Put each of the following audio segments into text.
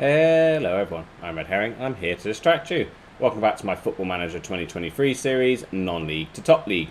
Hello everyone, I'm Red Herring. I'm here to distract you. Welcome back to my Football Manager 2023 series, non-league to top league.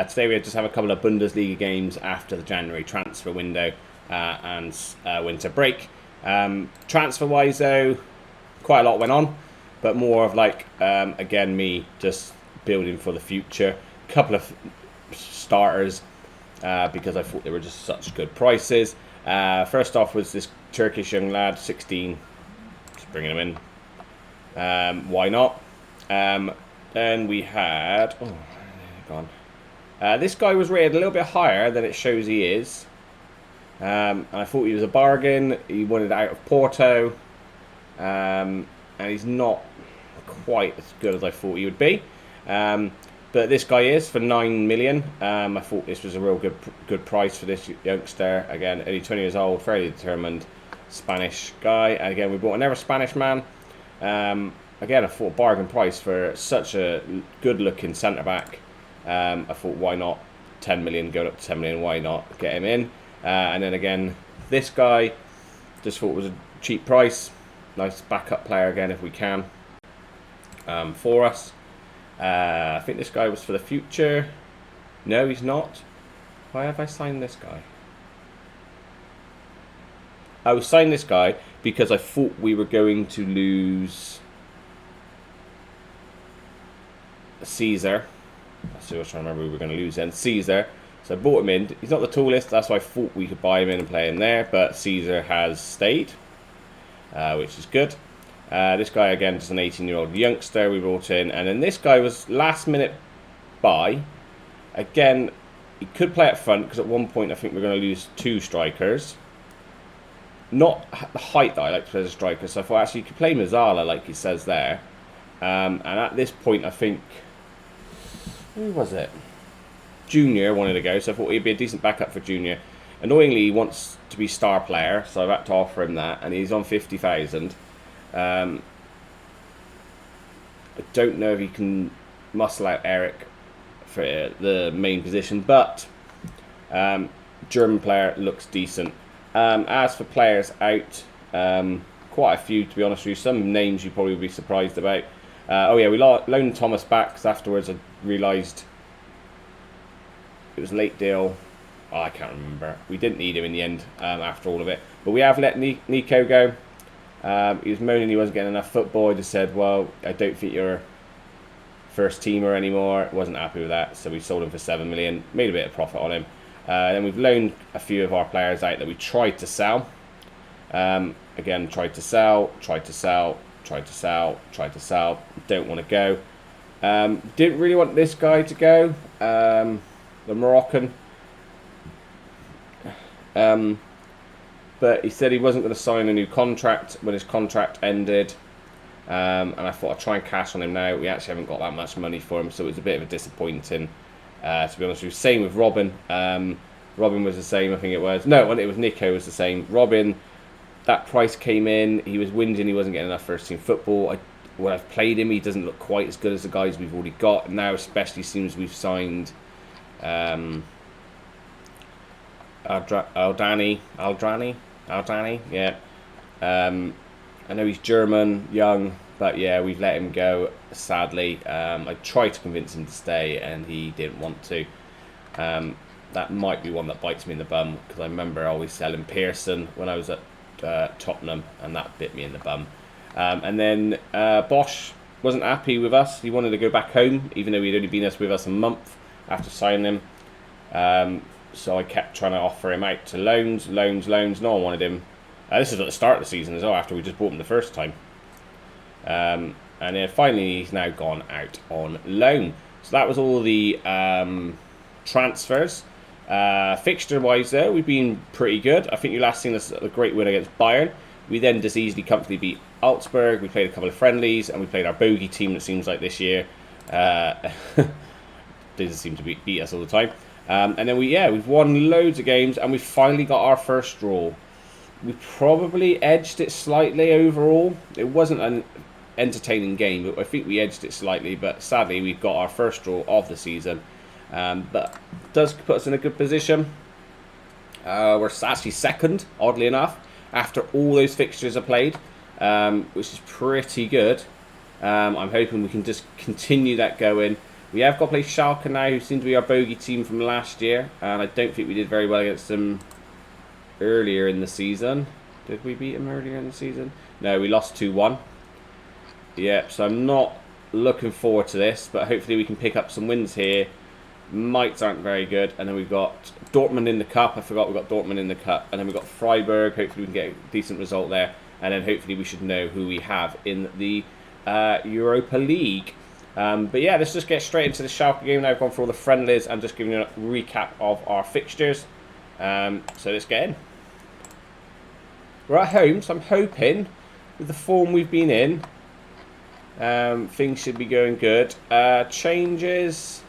Today we just have a couple of Bundesliga games after the January transfer window and winter break. Transfer-wise though, quite a lot went on, but more of like, again, me just building for the future. A couple of starters because I thought they were just such good prices. First off was this Turkish young lad, 16. Just bringing him in. Why not? Then we had... Oh, gone. This guy was rated a little bit higher than it shows he is. And I thought he was a bargain. He wanted out of Porto. And he's not quite as good as I thought he would be. But this guy is for 9 million. I thought this was a real good price for this youngster. Again, only 20 years old, fairly determined Spanish guy. And again, we bought another Spanish man. Again, I thought bargain price for such a good-looking centre-back. I thought, why not? 10 million, going up to 10 million, why not get him in? And then again, this guy, just thought it was a cheap price. Nice backup player again, if we can, for us. I think this guy was for the future. No, he's not. Why have I signed this guy? I was signing this guy because I thought we were going to lose Caesar. So I was trying to remember who we were going to lose then. Caesar. So I bought him in. He's not the tallest. That's why I thought we could buy him in and play him there. But Caesar has stayed, which is good. This guy, again, just an 18-year-old youngster we brought in. And then this guy was last-minute buy. Again, he could play up front because at one point I think we're going to lose 2 strikers. Not the height that I like to play as a striker. So I thought actually you could play Mazzala like he says there. And at this point I think... Who was it? Junior wanted to go. So I thought he'd be a decent backup for Junior. Annoyingly, he wants to be star player. So I've had to offer him that. And he's on 50,000. I don't know if he can muscle out Eric for the main position, but German player looks decent. As for players out, quite a few to be honest with you. Some names you probably would be surprised about. Oh yeah, we loaned Thomas back because afterwards I realised it was a late deal. Oh, I can't remember. We didn't need him in the end after all of it, but we have let Nico go. He was moaning he wasn't getting enough football. I just said, well, I don't think you're first teamer anymore. Wasn't happy with that, so we sold him for 7 million. Made a bit of profit on him. Then we've loaned a few of our players out that we tried to sell. Again, tried to sell. Don't want to go. Didn't really want this guy to go. The Moroccan. But he said he wasn't going to sign a new contract when his contract ended. And I thought I'd try and cash on him now. We actually haven't got that much money for him, so it was a bit of a disappointing, to be honest with you. Same with Robin. Robin was the same, I think it was. No, it was Nico was the same. Robin, that price came in. He was whinging he wasn't getting enough first team football. When I've played him, he doesn't look quite as good as the guys we've already got. Now, especially seems we've signed... Aldrani, yeah. I know he's German, young, but yeah, we've let him go, sadly. I tried to convince him to stay, and he didn't want to. That might be one that bites me in the bum, because I remember always selling Pearson when I was at Tottenham, and that bit me in the bum. And then Bosch wasn't happy with us. He wanted to go back home, even though he'd only been with us a month after signing him. So I kept trying to offer him out to loans. No one wanted him. This is at the start of the season as well, after we just bought him the first time. And then finally he's now gone out on loan. So that was all the transfers. Fixture-wise though, we've been pretty good. I think you last seen us a great win against Bayern. We then just easily, comfortably beat Augsburg. We played a couple of friendlies, and we played our bogey team, it seems like this year. Doesn't seem to beat us all the time. And then we've won loads of games, and we finally got our first draw. We probably edged it slightly overall. It wasn't an entertaining game, but I think we edged it slightly. But sadly, we've got our first draw of the season. But it does put us in a good position. We're actually second, oddly enough, after all those fixtures are played. which is pretty good. I'm hoping we can just continue that going. We have got to play Schalke now, who seem to be our bogey team from last year, and I don't think we did very well against them earlier in the season. Did we beat them earlier in the season? No, we lost 2-1. Yep, so I'm not looking forward to this, but hopefully we can pick up some wins here. Mites aren't very good, and then we've got Dortmund in the cup. I forgot we've got Dortmund in the cup, and then we've got Freiburg. Hopefully we can get a decent result there, and then hopefully we should know who we have in the Europa League. But yeah, let's just get straight into the Schalke game now. I've gone through all the friendlies and just giving you a recap of our fixtures. So let's get in. We're at home, so I'm hoping with the form we've been in, things should be going good. Changes,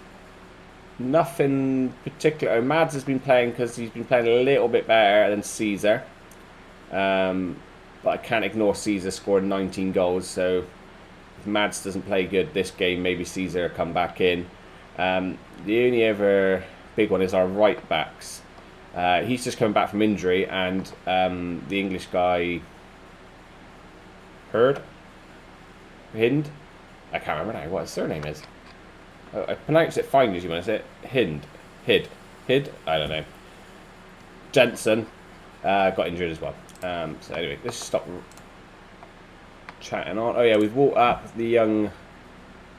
nothing particular. Mads has been playing because he's been playing a little bit better than Caesar. But I can't ignore Caesar scoring 19 goals, so if Mads doesn't play good this game, maybe Caesar will come back in. The only other big one is our right backs. He's just coming back from injury, and the English guy, Hind? I can't remember now what his surname is. I pronounce it fine as you want to say it. Hid? I don't know. Jensen got injured as well. So anyway, let's stop chatting on. Oh yeah, we've brought up the young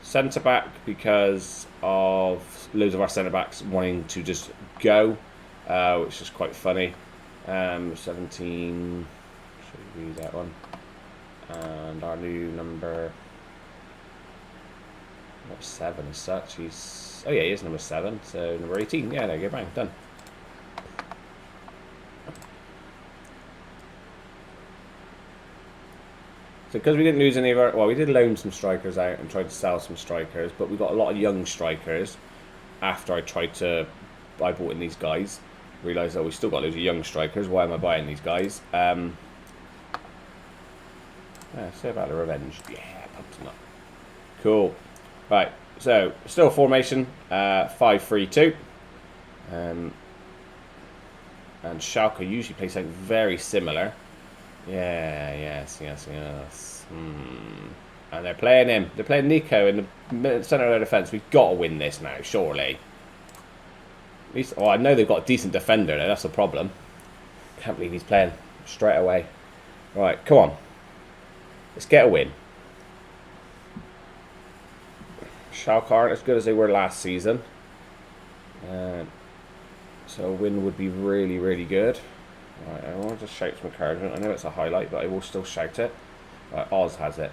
centre-back because of loads of our centre-backs wanting to just go. Which is quite funny. 17, should we use that one? And our new number 7 as such. Oh yeah, he is number 7. So number 18. Yeah, there you go, bang, done. So because we didn't lose any of our, well, we did loan some strikers out and tried to sell some strikers, but we got a lot of young strikers. After I bought in these guys. Realised that we still got loads of young strikers. Why am I buying these guys? Yeah, say about the revenge. Yeah, pumped them up. Cool. Right, so still formation 5-3-2. And Schalke usually plays something very similar. Yeah, yes. And they're playing him. They're playing Nico in the centre of their defence. We've got to win this now, surely. Oh, I know they've got a decent defender there. That's the problem. Can't believe he's playing straight away. Right, come on. Let's get a win. Schalke aren't as good as they were last season. So a win would be really, really good. Right, I want to just shout some encouragement. I know it's a highlight, but I will still shout it. Right, Oz has it.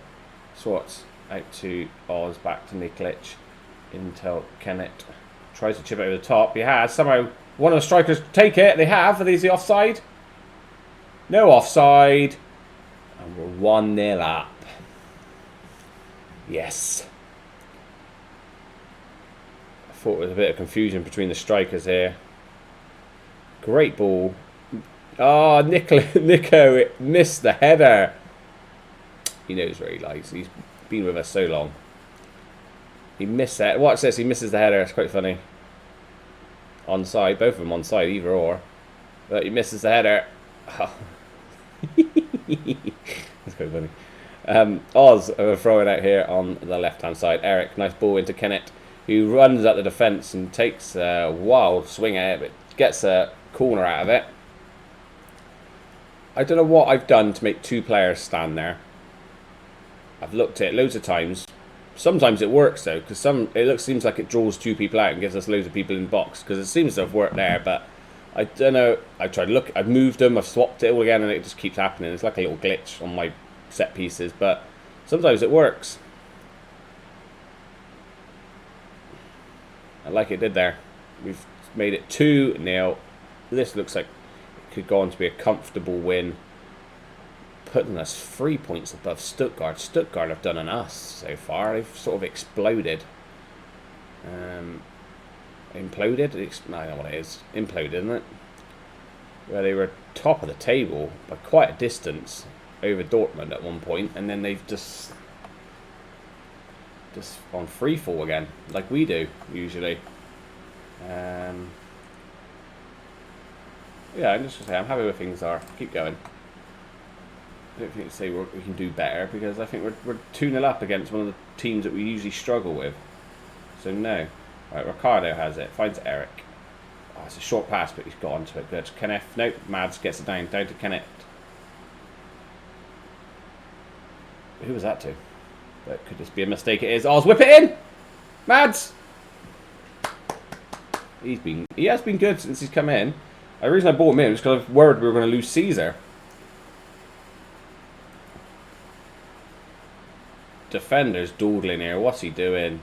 Swartz out to Oz, back to Niklic. Intel Kennett. Tries to chip it over the top. He has. Somehow one of the strikers take it. They have. Are these the offside? No offside. And we're 1-0 up. Yes. I thought there was a bit of confusion between the strikers here. Great ball. Oh, Nico missed the header. He knows where he lies. He's been with us so long. He missed that. Watch this. He misses the header. It's quite funny. Onside. Both of them onside, either or. But he misses the header. Oh. That's quite funny. Oz throwing out here on the left-hand side. Eric, nice ball into Kennett, who runs at the defence and takes a wild swing at it, but gets a corner out of it. I don't know what I've done to make 2 players stand there. I've looked at it loads of times. Sometimes it works though, because seems like it draws 2 people out and gives us loads of people in the box, because it seems to have worked there, but I don't know. I've moved them, I've swapped it all again, and it just keeps happening. It's like a little glitch on my set pieces, but sometimes it works. I like it did there. We've made it 2-0. This looks like it could go on to be a comfortable win, putting us 3 points above Stuttgart. Stuttgart have done on us so far. They've sort of exploded. Imploded? I don't know what it is. Imploded, isn't it? Where they were top of the table by quite a distance over Dortmund at one point, and then they've just on free fall again, like we do usually. Yeah, I'm just gonna say I'm happy where things are. Keep going. don't think say we can do better, because I think we're 2-0 up against one of the teams that we usually struggle with. So no. Right, Ricardo has it. Finds Eric. Oh, it's a short pass, but he's got onto it. Good. Kenneth. Nope. Mads gets it down. Down to Kenneth. Who was that to? But could this be a mistake? It is. Oh, whip it in! Mads! He has been good since he's come in. The reason I bought him in was because I was worried we were going to lose Caesar. Defender's dawdling here. What's he doing?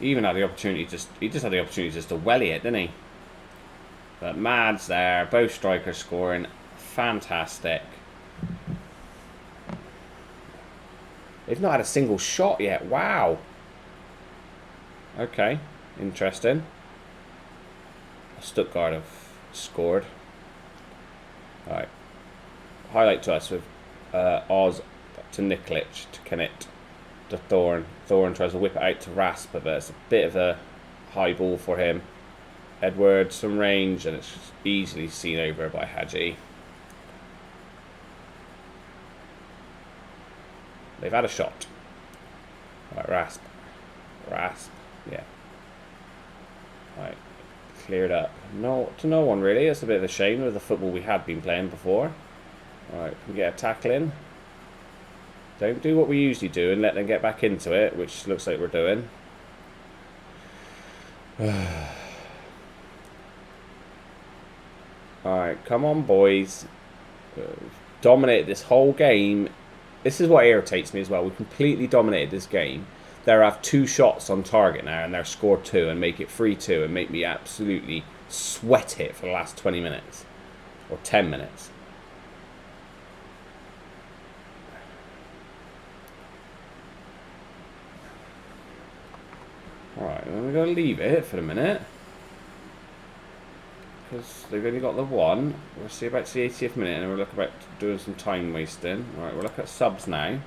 He even had the opportunity he just had the opportunity just to welly it, didn't he? But Mads there, both strikers scoring. Fantastic. They've not had a single shot yet. Wow. Okay. Interesting. Stuttgart have scored. Alright. Highlight to us with Oz to Nikolic to Kennett to Thorn. Thorn tries to whip it out to Rasp, but it's a bit of a high ball for him. Edwards, some range, and it's easily seen over by Hadji. They've had a shot. Right, Rasp. Rasp, yeah. Right, cleared up. No, to no one really. It's a bit of a shame with the football we had been playing before. Right, can we get a tackle in? Don't do what we usually do and let them get back into it, which looks like we're doing. Alright, come on boys. Dominated this whole game. This is what irritates me as well. We completely dominated this game. They have 2 shots on target now, and they're scored 2 and make it 3-2 and make me absolutely sweat it for the last 20 minutes. Or 10 minutes. Alright, we're going to leave it for a minute. Because they've only got the 1. We'll see about the 80th minute, and we'll look about doing some time wasting. Alright, we'll look at subs now.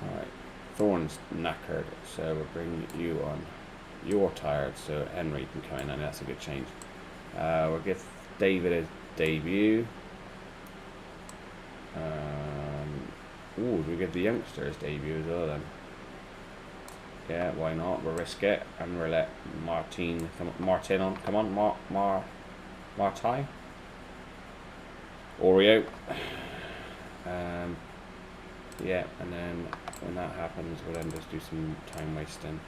Alright, Thorn's knackered, so we'll bring you on. You're tired, so Henry can come in, and that's a good change. We'll give David a debut. Ooh, we give the youngsters debut as well then. Yeah, why not? We'll risk it, and we'll let Martin on. Come on, Marti. Oreo. Yeah, and then when that happens, we'll then just do some time wasting.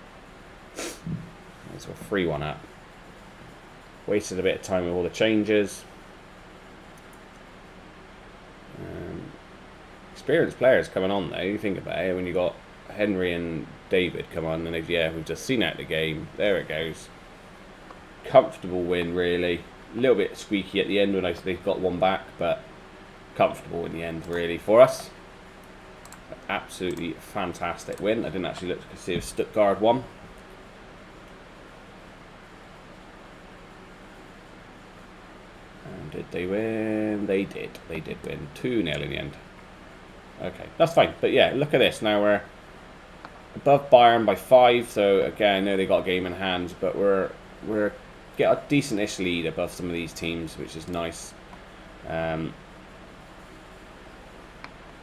So a free one up. Wasted a bit of time with all the changes. Experienced players coming on though. You think about it when you got Henry and David come on, and we've just seen out the game. There it goes. Comfortable win, really. A little bit squeaky at the end when they got one back, but comfortable in the end, really, for us. Absolutely fantastic win. I didn't actually look to see if Stuttgart won. And did they win? They did. They did win 2-0 in the end. Okay, that's fine. But yeah, look at this. Now we're above Bayern by 5. So again, I know they got a game in hand, but we're get a decent-ish lead above some of these teams, which is nice.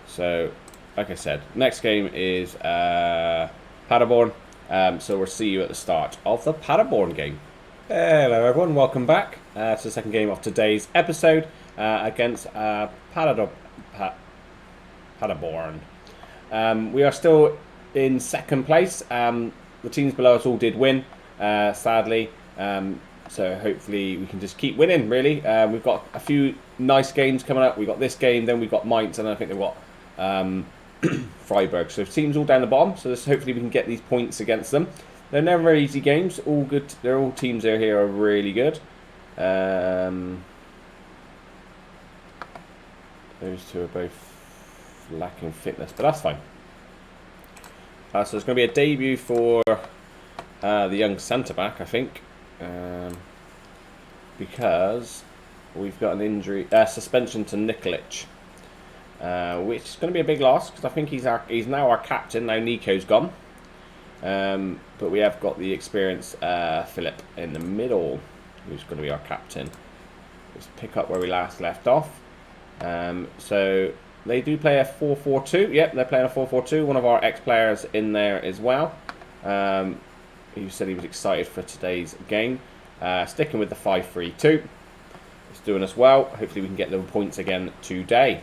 So, like I said, next game is Paderborn. So we'll see you at the start of the Paderborn game. Hello everyone, welcome back to the second game of today's episode against Paderborn. We are still in second place. The teams below us all did win, sadly. So hopefully we can just keep winning, really. We've got a few nice games coming up. We've got this game, then we've got Mainz, and I think they've got Freiburg. So teams all down the bottom. So hopefully we can get these points against them. They're never very easy games. All good. They're all teams here are really good. Those two are both lacking fitness, but that's fine. So it's going to be a debut for the young centre-back, I think. Because we've got an injury, suspension to Nikolic, which is going to be a big loss because I think he's now our captain. Now Nico's gone, but we have got the experienced Philip in the middle, who's going to be our captain. Let's pick up where we last left off. So they do play a 4-4-2. Yep, they're playing a 4-4-2. One of our ex-players in there as well. He said he was excited for today's game. Sticking with the 5-3-2. It's doing us well. Hopefully we can get the points again today.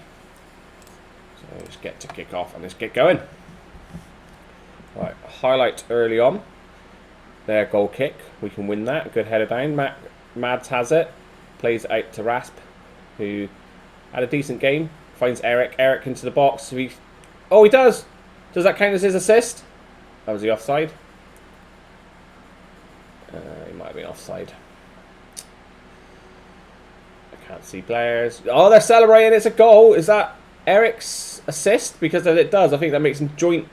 So let's get to kick off and let's get going. Right, highlight early on. Their goal kick. We can win that. Good header down. Mads has it. Plays it out to Rasp, who had a decent game. Finds Eric. Eric into the box. Oh, he does! Does that count as his assist? That was the offside. He might have been offside. I can't see players. Oh, they're celebrating. It's a goal. Is that Eric's assist? Because it does. I think that makes him joint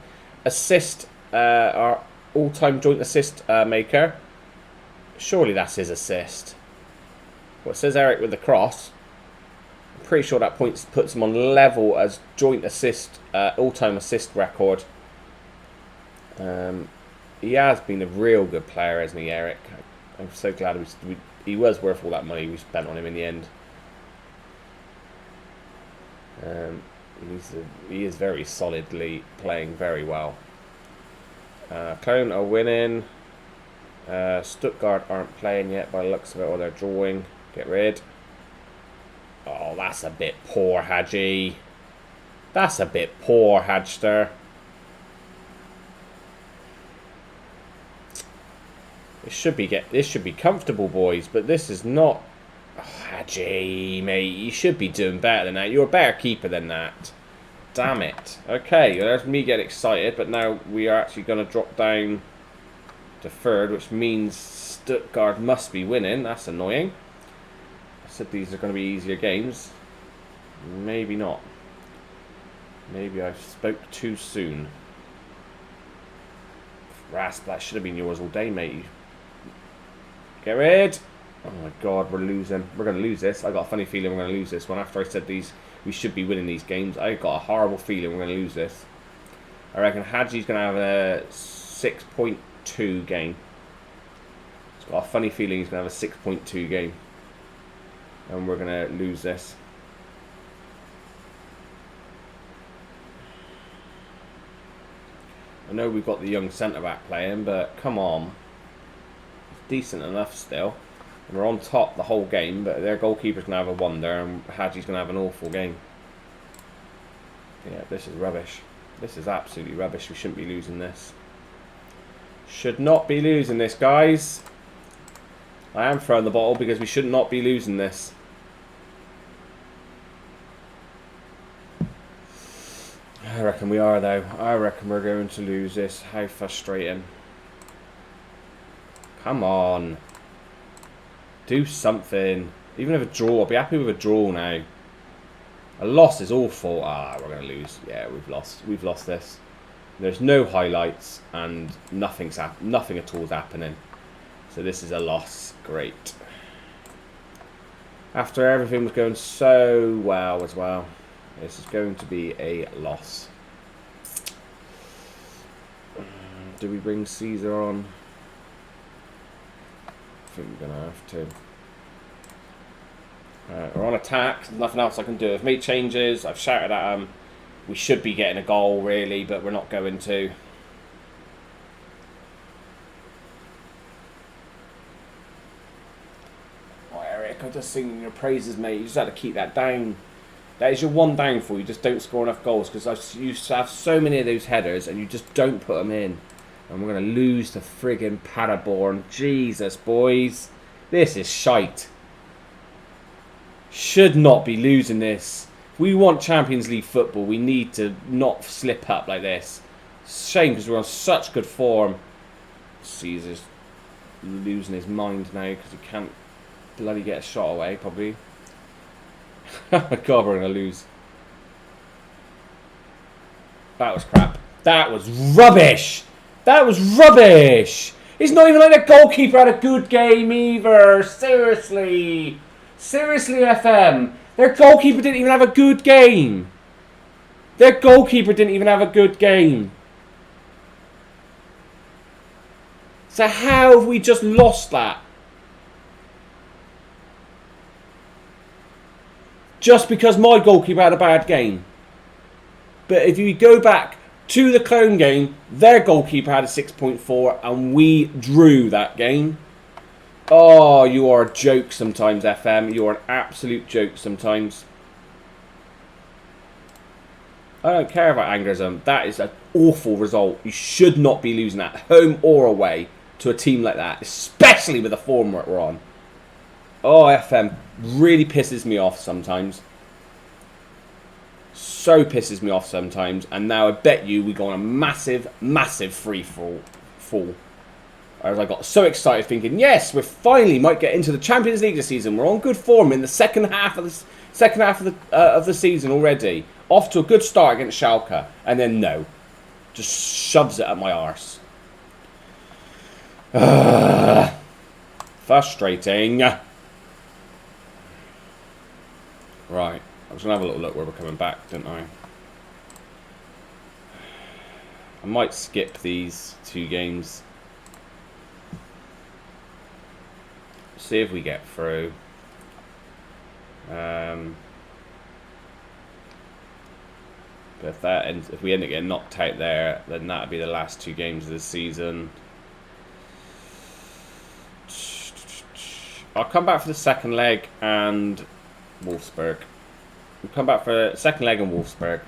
assist, our all-time joint assist maker. Surely that's his assist. Well, it says Eric with the cross. I'm pretty sure that puts him on level as joint assist, all-time assist record. He has been a real good player, hasn't he, Eric? I'm so glad he was worth all that money we spent on him in the end. He is very solidly playing very well. Cologne are winning. Stuttgart aren't playing yet by the looks of it, or they're drawing. Get rid. Oh, that's a bit poor, Hadji. That's a bit poor, Hadster. This should be comfortable, boys, but this is not. Oh, Hadji, mate, you should be doing better than that. You're a better keeper than that. Damn it. Okay, well, there's me getting excited, but now we are actually going to drop down to third, which means Stuttgart must be winning. That's annoying. I said these are going to be easier games. Maybe not. Maybe I spoke too soon. Rasp, that should have been yours all day, mate. Get rid. Oh my god, we're losing. We're going to lose this. I got a funny feeling we're going to lose this one. After I said we should be winning these games, I got a horrible feeling we're going to lose this. I reckon Hadji's going to have a 6.2 game. He's got a funny feeling he's going to have a 6.2 game. And we're going to lose this. I know we've got the young centre-back playing, but come on. It's decent enough still. And we're on top the whole game, but their goalkeeper's going to have a wonder, and Hadji's going to have an awful game. Yeah, this is rubbish. This is absolutely rubbish. We shouldn't be losing this. Should not be losing this, guys. I am throwing the bottle because we should not be losing this. I reckon we are, though. I reckon we're going to lose this. How frustrating. Come on. Do something. Even if a draw. I'll be happy with a draw now. A loss is awful. Ah, we're going to lose. Yeah, we've lost. We've lost this. There's no highlights and nothing at all is happening. So this is a loss. Great. After everything was going so well as well. This is going to be a loss. Do we bring Caesar on? I think we're going to have to. We're on attack. There's nothing else I can do. I've made changes. I've shouted at them. We should be getting a goal, really, but we're not going to. Oh, Eric, I'm just singing your praises, mate. You just have to keep that down. That is your one downfall. You just don't score enough goals because you have so many of those headers and you just don't put them in. And we're going to lose to friggin' Paderborn. Jesus, boys. This is shite. Should not be losing this. If we want Champions League football, we need to not slip up like this. Shame because we're on such good form. Caesar's losing his mind now because he can't bloody get a shot away, probably. Oh my god, we're going to lose. That was crap. That was rubbish. That was rubbish. It's not even like the goalkeeper had a good game either. Seriously. Seriously, FM. Their goalkeeper didn't even have a good game. Their goalkeeper didn't even have a good game. So how have we just lost that? just because my goalkeeper had a bad game. But if you go back to the Cologne game, their goalkeeper had a 6.4 and we drew that game. Oh, you are a joke sometimes, FM. You are an absolute joke sometimes. I don't care about aneurysm. That is an awful result. You should not be losing at home or away to a team like that, especially with the form that we're on. Oh, FM really pisses me off sometimes. So pisses me off sometimes. And now I bet you we go on a massive, massive free fall. Whereas I got so excited thinking, yes, we finally might get into the Champions League this season. We're on good form in the second half of the season already. Off to a good start against Schalke. And then no. Just shoves it at my arse. Frustrating. Right. I was going to have a little look where we're coming back, didn't I? I might skip these 2 games. See if we get through. But if we end up getting knocked out there, then that'd be the last 2 games of the season. I'll come back for the second leg and Wolfsburg. We'll come back for the second leg and Wolfsburg.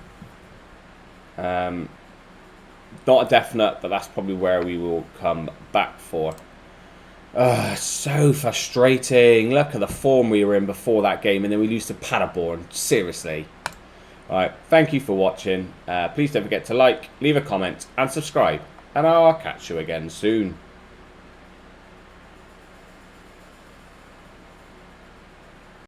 Not a definite, but that's probably where we will come back for. So frustrating. Look at the form we were in before that game, and then we lose to Paderborn. Seriously. Alright, thank you for watching. Please don't forget to like, leave a comment, and subscribe. And I'll catch you again soon.